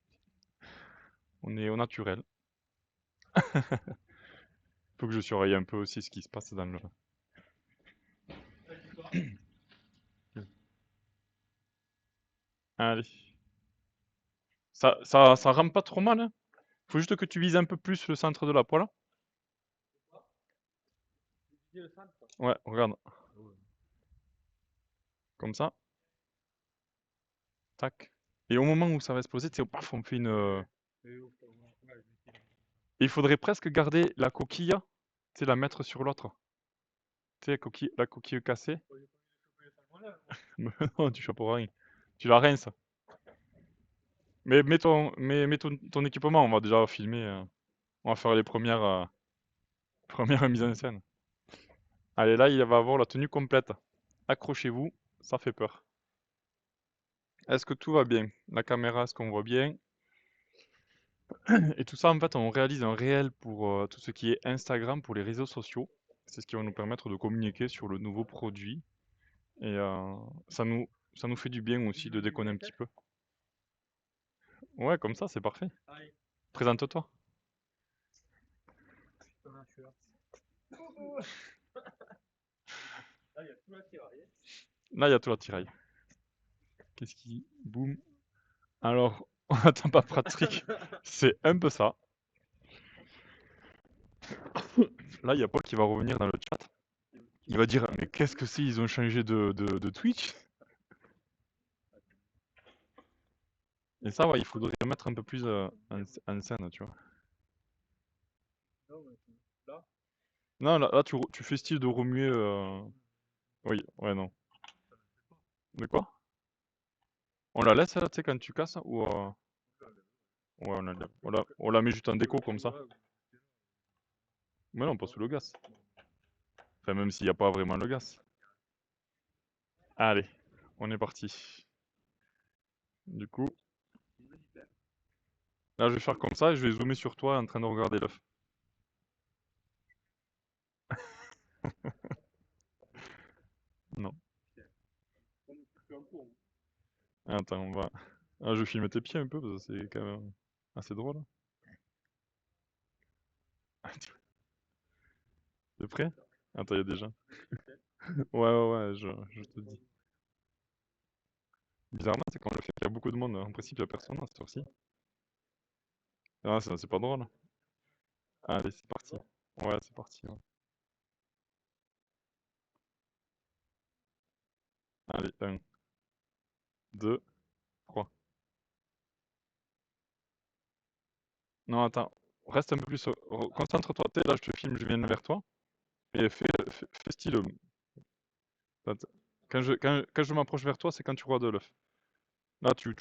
On est au naturel. Faut que je surveille un peu aussi ce qui se passe dans le... Allez. Ça rampe pas trop mal, hein. Faut juste que tu vises un peu plus le centre de la poêle. Ouais, regarde. Comme ça. Tac. Et au moment où ça va exploser, tu sais, paf, on fait une... Il faudrait presque garder la coquille, tu sais, la mettre sur l'autre. Tu sais, la coquille cassée. Mais non, tu chopes rien. Tu la rinces. Mais mets ton équipement, on va déjà filmer. On va faire les premières, premières mises en scène. Allez, là, il va avoir la tenue complète. Accrochez-vous, ça fait peur. Est-ce que tout va bien? La caméra, est-ce qu'on voit bien? Et tout ça, en fait, on réalise un réel pour tout ce qui est Instagram, pour les réseaux sociaux. C'est ce qui va nous permettre de communiquer sur le nouveau produit. Et ça nous, ça nous fait du bien aussi de déconner un petit peu. Ouais, comme ça, c'est parfait. Présente-toi. Là, il y a tout l'attirail. Qu'est-ce qui... Boum. Alors, on n'attend pas Patrick. C'est un peu ça. Là, il y a Paul qui va revenir dans le chat. Il va dire, mais qu'est-ce que c'est? Ils ont changé de Twitch? Et ça, ouais, il faudrait mettre un peu plus en scène, tu vois. Non, là, tu fais style de remuer. Oui, ouais, non. De quoi? On la laisse, là, tu sais, quand tu casses? Ou ouais, on la met juste en déco comme ça. Mais non, pas sous le gaz. Enfin, même s'il n'y a pas vraiment le gaz. Allez, on est parti. Du coup, là, je vais faire comme ça et je vais zoomer sur toi en train de regarder l'œuf. Non. Attends, on va... Ah, je filme tes pieds un peu parce que c'est quand même assez drôle. T'es prêt? Attends, il y a des gens. Ouais, ouais, ouais, je te dis. Bizarrement, c'est quand on le fait qu'il y a beaucoup de monde. En principe, il n'y a personne à cette heure-ci. Ah, c'est pas drôle. Allez, c'est parti. Ouais, c'est parti. Ouais. Allez, 1, 2, 3. Non, attends. Reste un peu plus. Concentre-toi. Là, je te filme, je viens vers toi. Et fais style. Attends. Quand je m'approche vers toi, c'est quand tu vois de l'œuf. Là, tu...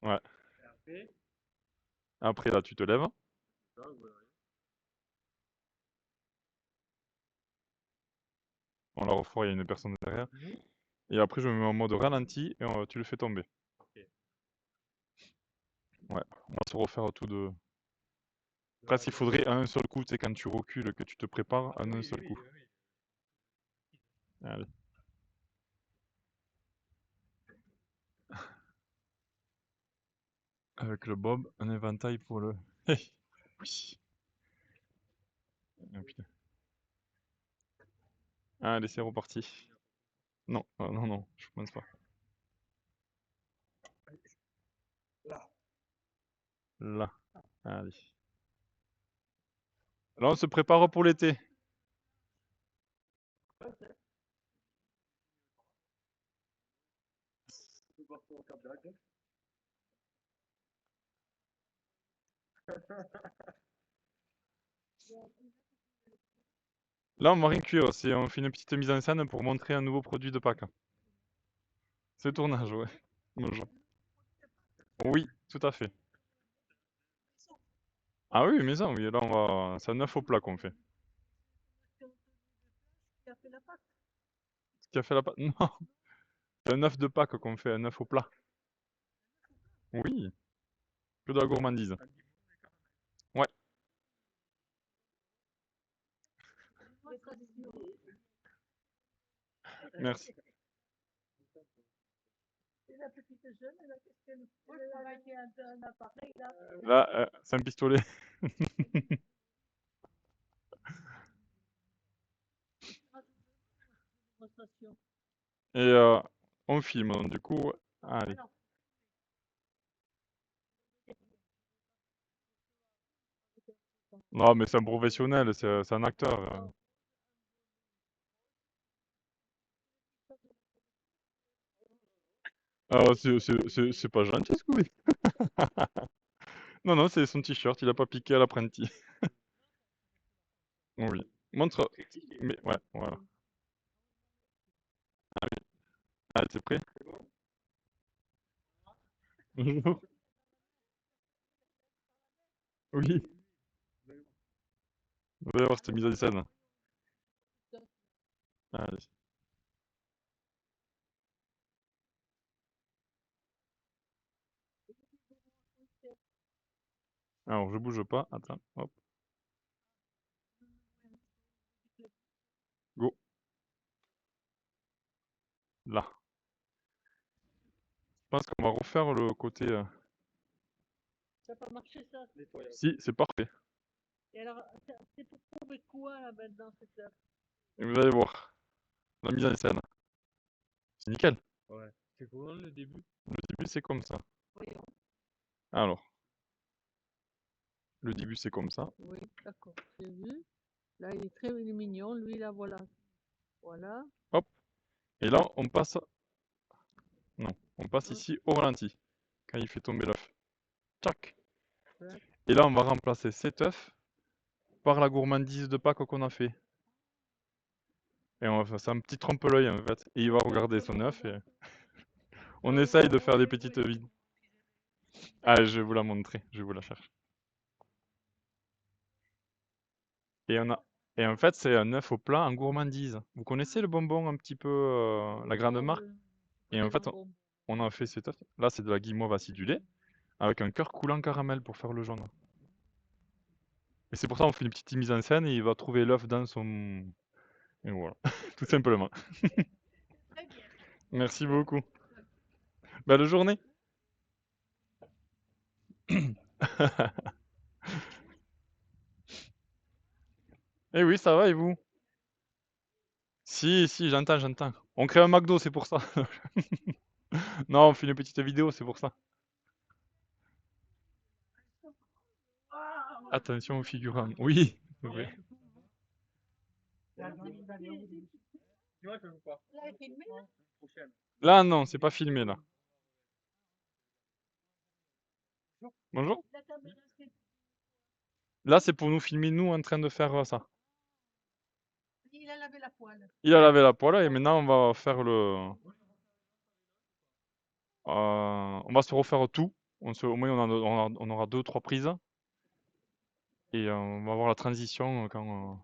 Ouais. Après, là, tu te lèves. On la refroid, il y a une personne derrière. Et après, je me mets en mode ralenti et tu le fais tomber. Ouais. On va se refaire tout de... Après, il faudrait à un seul coup, tu sais, quand tu recules, que tu te prépares, en un seul coup. Allez. Avec le bob, un éventail pour le... Oui. Ah, putain. Allez, c'est reparti. Non, non, non, je pense pas. Là. Allez. Là, on se prépare pour l'été. Là, on va rien cuire. On fait une petite mise en scène pour montrer un nouveau produit de Pâques. C'est le tournage, ouais. Bonjour. Oui, tout à fait. Ah oui, maison, oui. Là, on va... C'est un œuf au plat qu'on fait. Ce qui a fait la pâte? Non, c'est un œuf de Pâques qu'on fait, un œuf au plat. Oui, que de la gourmandise. Ouais, merci. la petite jeune, là, qu'est-ce qu'elle fait? Elle a acheté un appareil, là. Là, c'est un pistolet. Démonstration. Et on filme, donc du coup, allez. Alors, Non, mais c'est un professionnel, c'est un acteur. Ah, c'est pas gentil, Scooby. Non, non, c'est son t-shirt, il a pas piqué à l'apprenti. Oui. Montre. Mais ouais, voilà. Allez, t'es prêt? Bonjour. Oui. Vous allez voir cette mise en scène. Allez. Alors, je bouge pas. Attends. Hop. Go. Là. Je pense qu'on va refaire le côté. ça n'a pas marché, ça. Si, c'est parfait. Et alors, c'est pour trouver quoi, là, maintenant, cette heure? Et vous allez voir. La mise en scène. C'est nickel. Ouais. C'est comment le début? Le début, c'est comme ça. Voyons. Alors. Le début, c'est comme ça. Oui, d'accord, j'ai vu. Là, il est mignon, lui, là, voilà. Voilà. Hop. Et là, on passe. Non. On passe ici au ralenti. Quand il fait tomber l'œuf. Tchac. Ouais. Et là, on va remplacer cet œuf par la gourmandise de Pâques qu'on a fait. Et on va faire ça un petit trompe-l'œil en fait. Et il va regarder son œuf et on essaye de faire des petites vides. Allez, je vais vous la montrer, je vais vous la chercher. Et on a et en fait, c'est un œuf au plat en gourmandise. Vous connaissez le bonbon un petit peu la grande marque? Et en fait, on a fait cet œuf. Là, c'est de la guimauve acidulée avec un cœur coulant caramel pour faire le jaune. Et c'est pour ça qu'on fait une petite mise en scène et il va trouver l'œuf dans son et voilà, tout simplement. Très bien. Merci beaucoup. Belle journée. Eh oui, ça va et vous? Si, si, j'entends, j'entends. On crée un McDo, c'est pour ça. Non, on fait une petite vidéo, c'est pour ça. Attention aux figurants. Oui. Oui. Dis-moi, je veux pas. Là, il est filmé, là? Prochaine. Là, non, c'est pas filmé, là. Bonjour. La caméra, c'est... Là, c'est pour nous filmer, nous, en train de faire ça. Il a lavé la poêle. Il a lavé la poêle et maintenant, on va faire le... on va se refaire tout. Au moins, on aura 2 ou 3 prises. Et on va voir la transition quand...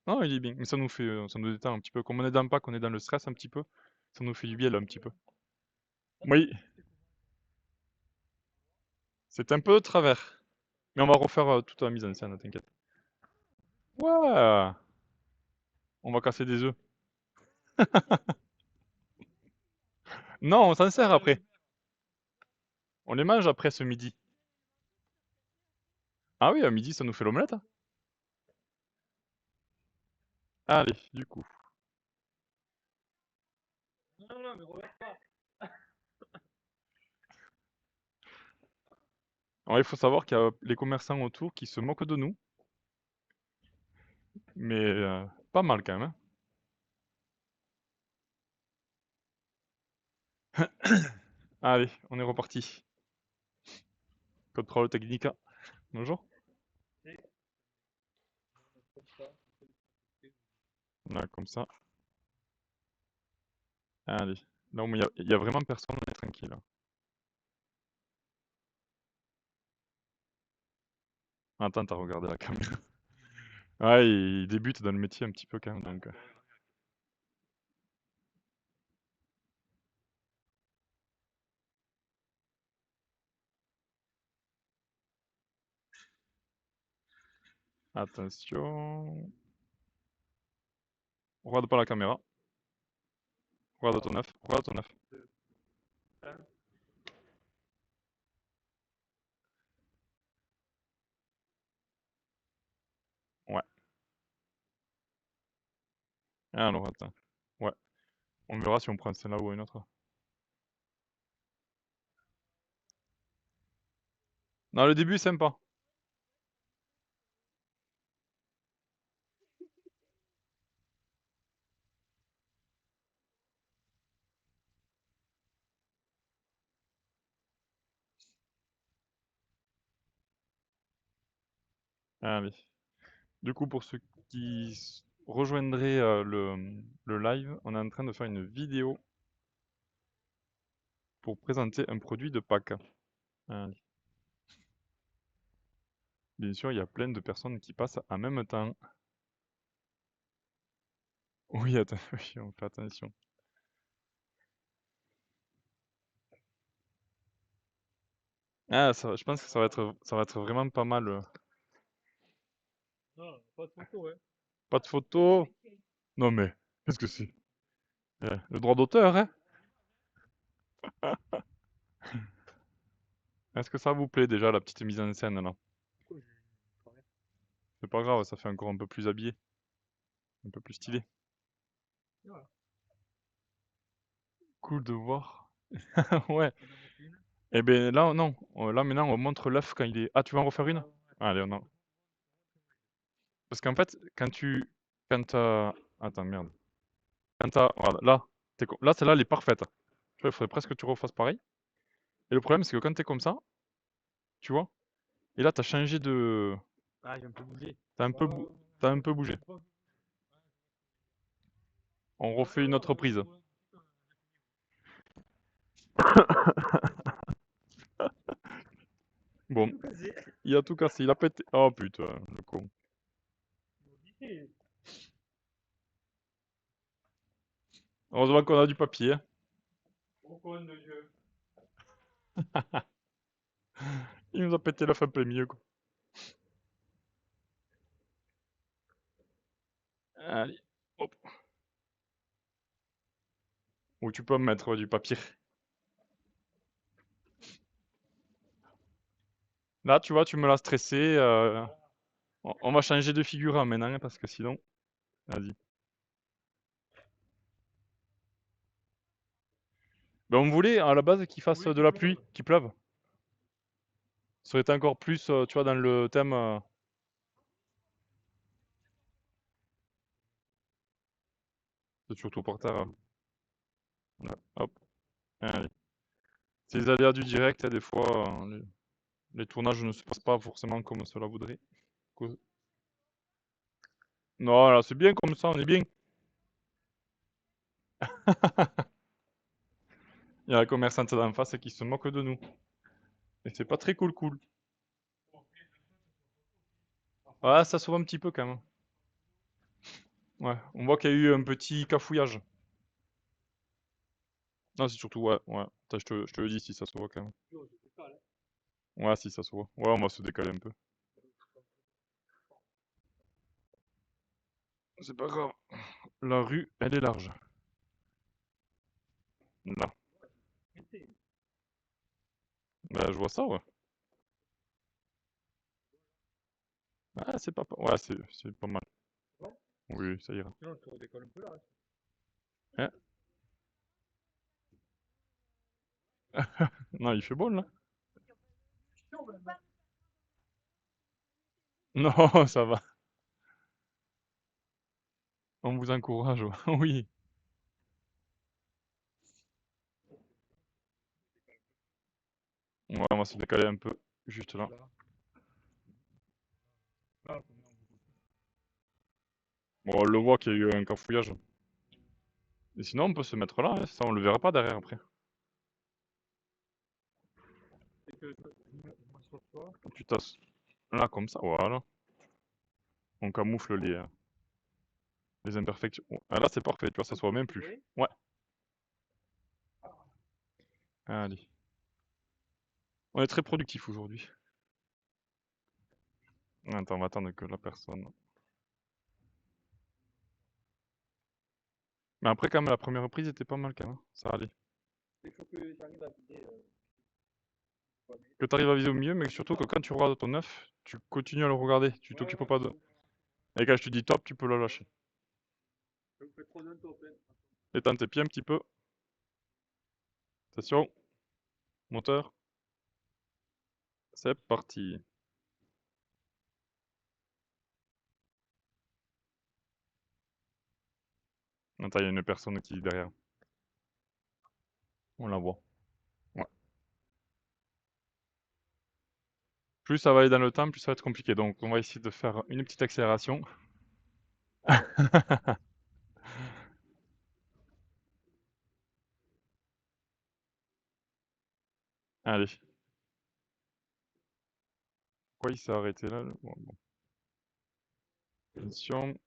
Non, il est bien. Mais ça nous fait, ça nous détend un petit peu. Comme on est dans le pack, on est dans le stress un petit peu. Ça nous fait du bien, là, un petit peu. Oui, c'est un peu de travers. Mais on va refaire toute la mise en scène, t'inquiète. Ouais, on va casser des œufs. Non, on s'en sert après. On les mange après ce midi. Ah oui, à midi, ça nous fait l'omelette. Hein. Allez, du coup. Non, non, mais regarde pas. Alors, il faut savoir qu'il y a les commerçants autour qui se moquent de nous. Mais pas mal quand même. Hein. Allez, on est reparti. Contrôle technique. Bonjour. Là, comme ça. Allez. Là, il y a vraiment personne, on est tranquille. Attends, t'as regardé la caméra. Ouais, il débute dans le métier un petit peu quand même, donc. Attention. On regarde pas la caméra. Regarde ton œuf. Regarde ton œuf. Ouais. Alors, attends. Ouais. On verra si on prend celle-là ou une autre. Non, le début est sympa. Allez. Du coup, pour ceux qui rejoindraient le live, on est en train de faire une vidéo pour présenter un produit de Pâques. Allez. Bien sûr, il y a plein de personnes qui passent en même temps. Oui, attends, oui, on fait attention. Ah, je pense que ça va être vraiment pas mal. Non, pas de photo, hein. Pas de photos. Non mais, qu'est-ce que c'est? Le droit d'auteur, hein? Est-ce que ça vous plaît déjà, la petite mise en scène là? C'est pas grave, ça fait encore un peu plus habillé. Un peu plus stylé. Voilà. Cool de voir. Ouais. Eh ben là, non. Là maintenant, on montre l'œuf quand il est... Ah, tu veux en refaire une? Allez, on en... Parce qu'en fait, quand tu... Quand t'as... Attends, merde. Quand t'as... Voilà, là. Là, celle-là, elle est parfaite. Tu vois, il faudrait presque que tu refasses pareil. Et le problème, c'est que quand t'es comme ça, tu vois, et là, t'as changé de... Ah, j'ai un peu bougé. T'as un peu bougé. On refait une autre prise. Bon, il a tout cassé, il a pété. Oh putain, le con. Heureusement qu'on a du papier. Il nous a pété la fin plein milieu, quoi. Allez, hop. Ou tu peux me mettre du papier. Là, tu vois, tu me l'as stressé. On va changer de figurant maintenant, parce que sinon... Vas-y. Ben, on voulait, à la base, qu'il fasse de la pluie, qu'il pleuve. Ça aurait été encore plus, tu vois, dans le thème... C'est surtout par terre. Voilà, hop. Allez. C'est les aléas du direct, hein, des fois, les tournages ne se passent pas forcément comme cela voudrait. Non, là, c'est bien comme ça, on est bien. Il y a la commerçante d'en face qui se moque de nous. Et c'est pas très cool. Ah, ça se voit un petit peu quand même. Ouais, on voit qu'il y a eu un petit cafouillage. Non, c'est surtout, ouais, ouais. Attends, je te le dis si ça se voit quand même. Ouais, si ça se voit. Ouais, on va se décaler un peu. C'est pas grave. La rue, elle est large. Là. Bah, je vois ça, ouais. Ah, c'est pas... Ouais, c'est pas mal. Oui, ça ira. Sinon, je te redécolle un peu là. Hein. Non, il fait bon, là. Non, ça va. On vous encourage, ouais. Oui. Ouais, on va se décaler un peu. Juste là. Bon, on le voit qu'il y a eu un cafouillage. Et sinon, on peut se mettre là, hein, ça on le verra pas derrière après. Tu tasses là comme ça, voilà. On camoufle les imperfections. Ah, là c'est parfait, tu vois, ça se voit même plus. Ouais. Allez. On est très productif aujourd'hui. Attends, on va attendre que la personne... Mais après, quand même, la première reprise était pas mal, quand même. Ça allait. Il faut que j'arrive à vider. Que tu arrives à viser au milieu, mais surtout que quand tu regardes ton œuf, tu continues à le regarder. Tu t'occupes pas de. Et quand je te dis top, tu peux le lâcher. Je me fais trop d'un top. Étends tes pieds un petit peu. Attention. Moteur. C'est parti. Attends, il y a une personne qui est derrière. On la voit. Ouais. Plus ça va aller dans le temps, plus ça va être compliqué. Donc, on va essayer de faire une petite accélération. Allez. Pourquoi il s'est arrêté là? Bon. Attention.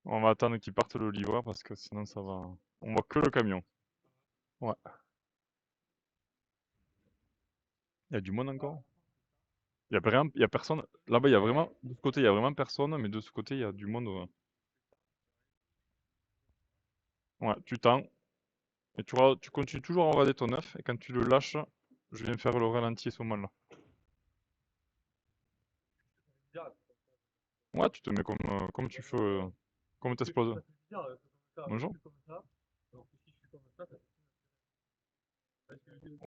On va attendre qu'il parte le livreur parce que sinon ça va. On voit que le camion. Ouais. Il y a du monde encore? Il y a personne. Là-bas, il y a vraiment. De ce côté, il y a vraiment personne, mais de ce côté, il y a du monde. Ouais, tu tends. Et tu continues toujours à regarder ton œuf. Et quand tu le lâches, je viens faire le ralenti à ce moment-là. Ouais, tu te mets comme tu fais. Comme t'exploses. Bonjour.